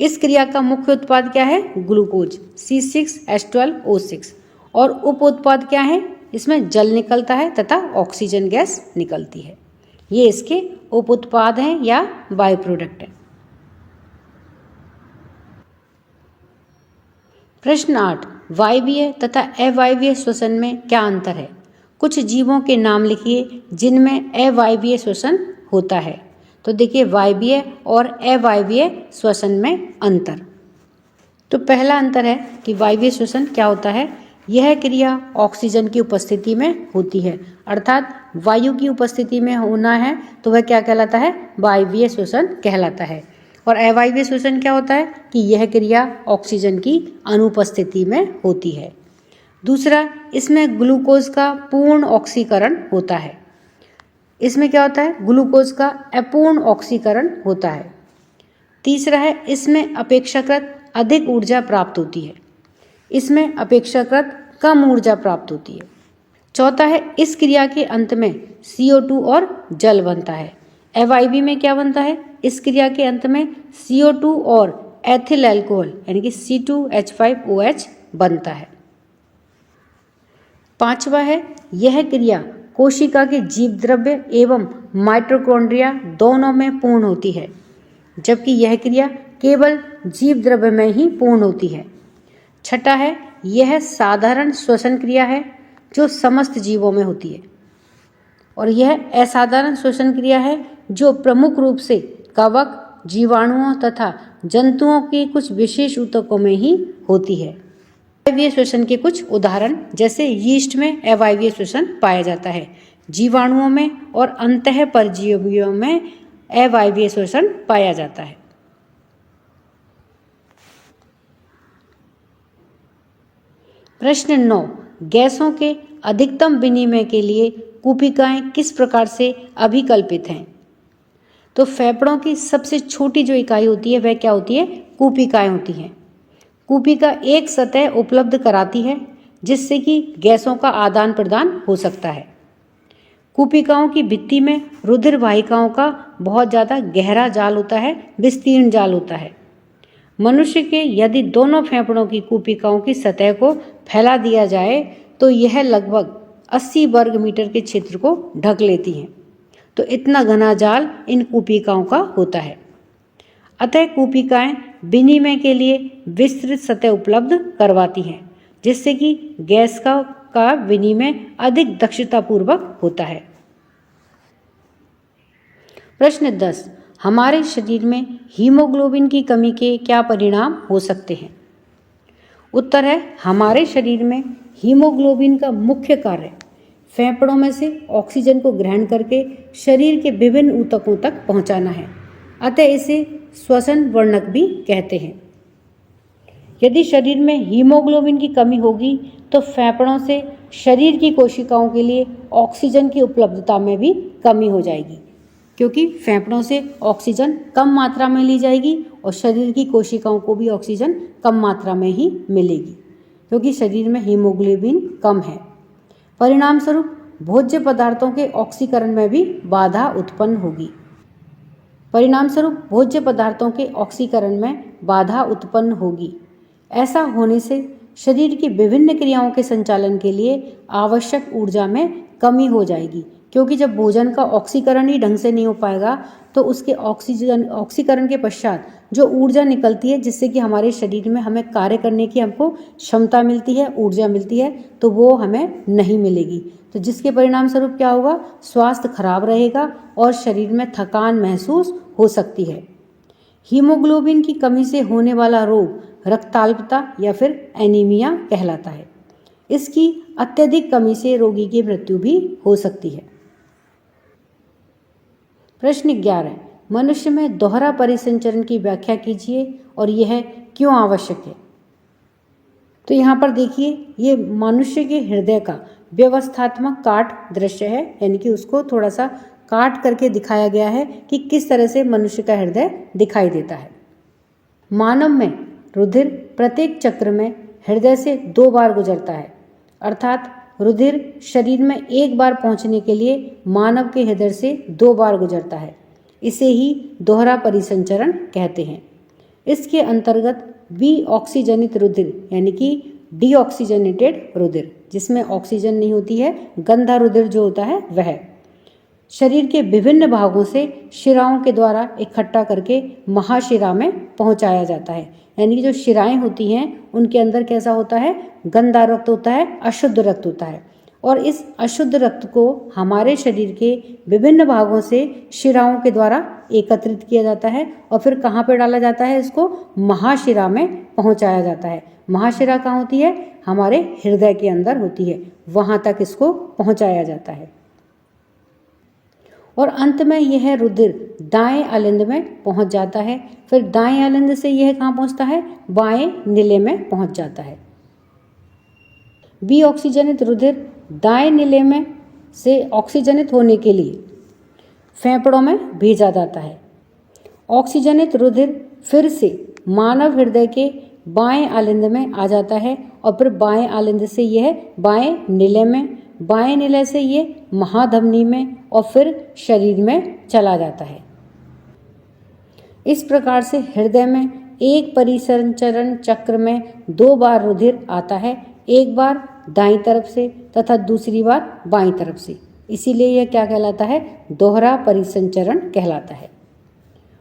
इस क्रिया का मुख्य उत्पाद क्या है? ग्लूकोज C6H12O6, और उप उत्पाद क्या है? इसमें जल निकलता है तथा ऑक्सीजन गैस निकलती है। ये इसके उप उत्पाद हैं या बाय प्रोडक्ट है। प्रश्न 8, वायवीय तथा अवायवीय श्वसन में क्या अंतर है? कुछ जीवों के नाम लिखिए जिनमें अवायवीय श्वसन होता है। तो देखिए वायवीय और अवायवीय श्वसन में अंतर। तो पहला अंतर है कि वायवीय श्वसन क्या होता है? यह क्रिया ऑक्सीजन की उपस्थिति में होती है, अर्थात वायु की उपस्थिति में होना है तो वह क्या कहलाता है? वायवीय श्वसन कहलाता है। और अवायवीय श्वसन क्या होता है? कि यह क्रिया ऑक्सीजन की अनुपस्थिति में होती है। दूसरा, इसमें ग्लूकोज का पूर्ण ऑक्सीकरण होता है। इसमें क्या होता है? ग्लूकोज का अपूर्ण ऑक्सीकरण होता है। तीसरा है, इसमें अपेक्षाकृत अधिक ऊर्जा प्राप्त होती है। इसमें अपेक्षाकृत कम ऊर्जा प्राप्त होती है। चौथा है, इस क्रिया के अंत में CO2 और जल बनता है। अवायवी में क्या बनता है? इस क्रिया के अंत में CO2 और एथिल अल्कोहल यानी कि C2H5OH बनता है। पांचवा है, यह क्रिया कोशिका के जीवद्रव्य एवं माइटोकॉन्ड्रिया दोनों में पूर्ण होती है, जबकि यह क्रिया केवल जीवद्रव्य में ही पूर्ण होती है। छठा है, यह साधारण श्वसन क्रिया है जो समस्त जीवों में होती है, और यह असाधारण श्वसन क्रिया है जो प्रमुख रूप से कवक, जीवाणुओं तथा जंतुओं के कुछ विशेष ऊतकों में ही होती है। अवायवीय श्वसन के कुछ उदाहरण, जैसे यीस्ट में अवायवीय श्वसन पाया जाता है, जीवाणुओं में और अंतः परजीवियों में अवायवीय श्वसन पाया जाता है। प्रश्न 9, गैसों के अधिकतम विनिमय के लिए कूपिकाएं किस प्रकार से अभिकल्पित हैं? तो फेफड़ों की सबसे छोटी जो इकाई होती है वह क्या होती है? कूपिकाएं होती हैं। कूपिका एक सतह उपलब्ध कराती है जिससे कि गैसों का आदान प्रदान हो सकता है। कूपिकाओं की भित्ति में रुधिर वाहिकाओं का बहुत ज़्यादा गहरा जाल होता है, विस्तीर्ण जाल होता है। मनुष्य के यदि दोनों फेफड़ों की कूपिकाओं की सतह को फैला दिया जाए तो यह लगभग 80 वर्ग मीटर के क्षेत्र को ढक लेती हैं। तो इतना घना जाल इन कूपिकाओं का होता है। अतः कूपिकाएं विनिमय के लिए विस्तृत सतह उपलब्ध करवाती हैं, जिससे कि गैस का विनिमय अधिक दक्षतापूर्वक होता है। प्रश्न 10, हमारे शरीर में हीमोग्लोबिन की कमी के क्या परिणाम हो सकते हैं? उत्तर है, हमारे शरीर में हीमोग्लोबिन का मुख्य कार्य फेफड़ों में से ऑक्सीजन को ग्रहण करके शरीर के विभिन्न ऊतकों तक पहुंचाना है। अतः इसे श्वसन वर्णक भी कहते हैं। यदि शरीर में हीमोग्लोबिन की कमी होगी तो फेफड़ों से शरीर की कोशिकाओं के लिए ऑक्सीजन की उपलब्धता में भी कमी हो जाएगी, क्योंकि फेफड़ों से ऑक्सीजन कम मात्रा में ली जाएगी और शरीर की कोशिकाओं को भी ऑक्सीजन कम मात्रा में ही मिलेगी, क्योंकि शरीर में हीमोग्लोबिन कम है। परिणाम स्वरूप भोज्य पदार्थों के ऑक्सीकरण में भी बाधा उत्पन्न होगी। ऐसा होने से शरीर की विभिन्न क्रियाओं के संचालन के लिए आवश्यक ऊर्जा में कमी हो जाएगी, क्योंकि जब भोजन का ऑक्सीकरण ही ढंग से नहीं हो पाएगा तो उसके ऑक्सीकरण के पश्चात जो ऊर्जा निकलती है, जिससे कि हमारे शरीर में हमें कार्य करने की हमको क्षमता मिलती है, ऊर्जा मिलती है, तो वो हमें नहीं मिलेगी। तो जिसके परिणाम स्वरूप क्या होगा? स्वास्थ्य खराब रहेगा और शरीर में थकान महसूस हो सकती है। हीमोग्लोबिन की कमी से होने वाला रोग रक्ताल्पता या फिर एनीमिया कहलाता है। इसकी अत्यधिक कमी से रोगी की मृत्यु भी हो सकती है। प्रश्न 11, मनुष्य में दोहरा परिसंचरण की व्याख्या कीजिए और यह क्यों आवश्यक है? तो यहाँ पर देखिए, ये मनुष्य के हृदय का व्यवस्थात्मक काट दृश्य है, यानी कि उसको थोड़ा सा काट करके दिखाया गया है कि किस तरह से मनुष्य का हृदय दिखाई देता है। मानव में रुधिर प्रत्येक चक्र में हृदय से 2 बार गुजरता है, अर्थात रुधिर शरीर में एक बार पहुंचने के लिए मानव के हृदय से 2 बार गुजरता है। इसे ही दोहरा परिसंचरण कहते हैं। इसके अंतर्गत विऑक्सीजनित रुधिर यानी कि डीऑक्सीजनेटेड रुधिर, जिसमें ऑक्सीजन नहीं होती है, गंधा रुधिर जो होता है वह शरीर के विभिन्न भागों से शिराओं के द्वारा इकट्ठा करके महाशिरा में पहुंचाया जाता है। यानी कि जो शिराएं होती हैं उनके अंदर कैसा होता है? गंदा रक्त होता है, अशुद्ध रक्त होता है, और इस अशुद्ध रक्त को हमारे शरीर के विभिन्न भागों से शिराओं के द्वारा एकत्रित किया जाता है और फिर कहाँ पर डाला जाता है? इसको महाशिरा में पहुंचाया जाता है। महाशिरा कहाँ होती है? हमारे हृदय के अंदर होती है, वहां तक इसको पहुंचाया जाता है। और अंत में यह रुधिर दाएं अलिंद में पहुंच जाता है। फिर दाएं अलिंद से यह कहाँ पहुंचता है? बाएं नीले में पहुंच जाता है। विऑक्सीजनित रुधिर दाएं नीले में से ऑक्सीजनित होने के लिए फेफड़ों में भेजा जाता है। ऑक्सीजनित रुधिर फिर से मानव हृदय के बाएं आलिंद में आ जाता है और फिर बाएं आलिंद से यह बाएं नीले में, बाएं नीले से ये महाधमनी में और फिर शरीर में चला जाता है। इस प्रकार से हृदय में एक परिसंचरण चक्र में 2 बार रुधिर आता है, एक बार दाईं तरफ से तथा दूसरी बार बाईं तरफ से। इसीलिए यह क्या कहलाता है? दोहरा परिसंचरण कहलाता है।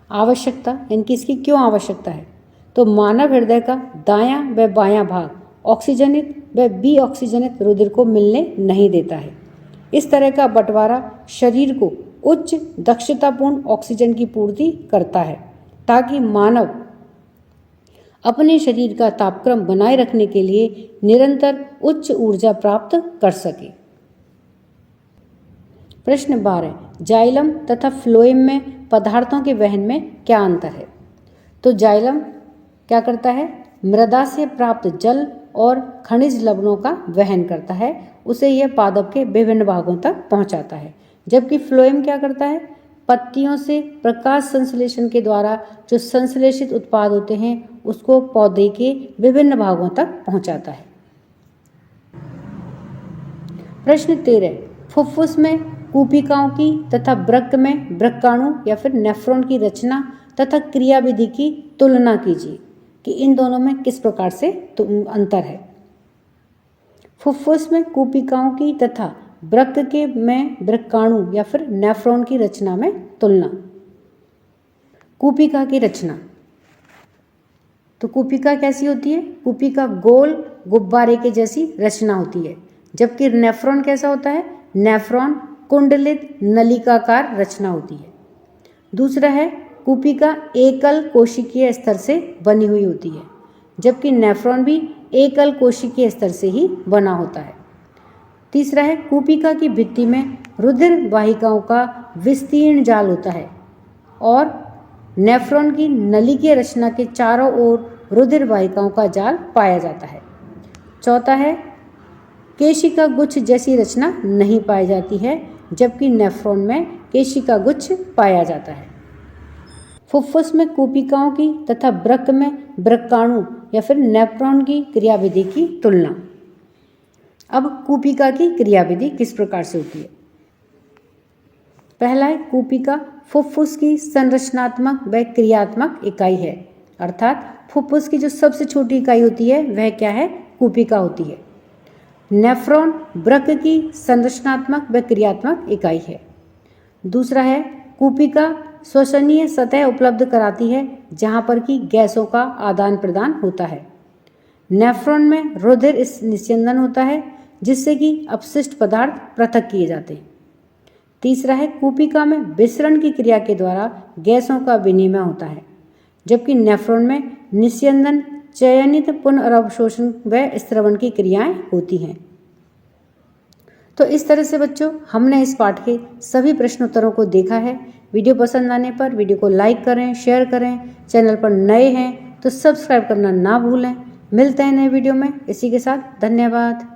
आवश्यकता यानी कि इसकी क्यों आवश्यकता है? तो मानव हृदय का दायां व बायां भाग ऑक्सीजनित व बी ऑक्सीजनित रुधिर को मिलने नहीं देता है। इस तरह का बंटवारा शरीर को उच्च दक्षतापूर्ण ऑक्सीजन की पूर्ति करता है ताकि मानव अपने शरीर का तापक्रम बनाए रखने के लिए निरंतर उच्च ऊर्जा प्राप्त कर सके। प्रश्न 12, जाइलम तथा फ्लोएम में पदार्थों के वहन में क्या अंतर है? तो जाइलम क्या करता है? मृदा से प्राप्त जल और खनिज लवणों का वहन करता है, उसे यह पादप के विभिन्न भागों तक पहुंचाता है। जबकि फ्लोएम क्या करता है? पत्तियों से प्रकाश संश्लेषण के द्वारा जो संश्लेषित उत्पाद होते हैं उसको पौधे के विभिन्न भागों तक पहुंचाता है। प्रश्न 13, फुफ्फुस में कूपिकाओं की तथा वृक्क में वृक्काणु या फिर नेफ्रॉन की रचना तथा क्रियाविधि की तुलना कीजिए कि इन दोनों में किस प्रकार से अंतर है। फुफ्फुस में कूपिकाओं की तथा वृक्क के में वृक्काणु या फिर नेफ्रॉन की रचना में तुलना। कूपिका की रचना, तो कूपिका कैसी होती है? कूपिका गोल गुब्बारे के जैसी रचना होती है। जबकि नेफ्रॉन कैसा होता है? नेफ्रॉन कुंडलित नलिकाकार रचना होती है। दूसरा है कूपिका एकल कोशिकीय स्तर से बनी हुई होती है, जबकि नेफ्रॉन भी एकल कोशिकीय स्तर से ही बना होता है। तीसरा है कूपिका की भित्ति में रुधिर वाहिकाओं का विस्तीर्ण जाल होता है और नेफ्रॉन की नली की रचना के चारों ओर रुधिर वाहिकाओं का जाल पाया जाता है। चौथा है केशिका गुच्छ जैसी रचना नहीं पाई जाती है, जबकि नेफ्रॉन में केशिका गुच्छ पाया जाता है। फुफ्फुस में कूपिकाओं की तथा वृक्क में वृक्काणु या फिर नेफ्रॉन की क्रियाविधि की तुलना। अब कूपिका की क्रियाविधि किस प्रकार से होती है? पहला है कूपिका फुफ्फुस की संरचनात्मक व क्रियात्मक इकाई है, अर्थात फुफ्फुस की जो सबसे छोटी इकाई होती है वह क्या है? कूपिका होती है। नेफ्रॉन वृक्क की संरचनात्मक व क्रियात्मक इकाई है। दूसरा है कूपिका श्वसनीय सतह उपलब्ध कराती है जहां पर कि गैसों का आदान प्रदान होता है। नेफ्रॉन में रुधिर निस्यंदन होता है जिससे कि अपशिष्ट पदार्थ पृथक किए जाते हैं। तीसरा है कूपिका में विसरण की क्रिया के द्वारा गैसों का विनिमय होता है, जबकि नेफ्रॉन में निस्यंदन, चयनित पुनर्अवशोषण व स्त्रवण की क्रियाएं होती हैं। तो इस तरह से बच्चों हमने इस पाठ के सभी प्रश्नोत्तरों को देखा है। वीडियो पसंद आने पर वीडियो को लाइक करें, शेयर करें। चैनल पर नए हैं तो सब्सक्राइब करना ना भूलें। मिलते हैं नए वीडियो में। इसी के साथ धन्यवाद।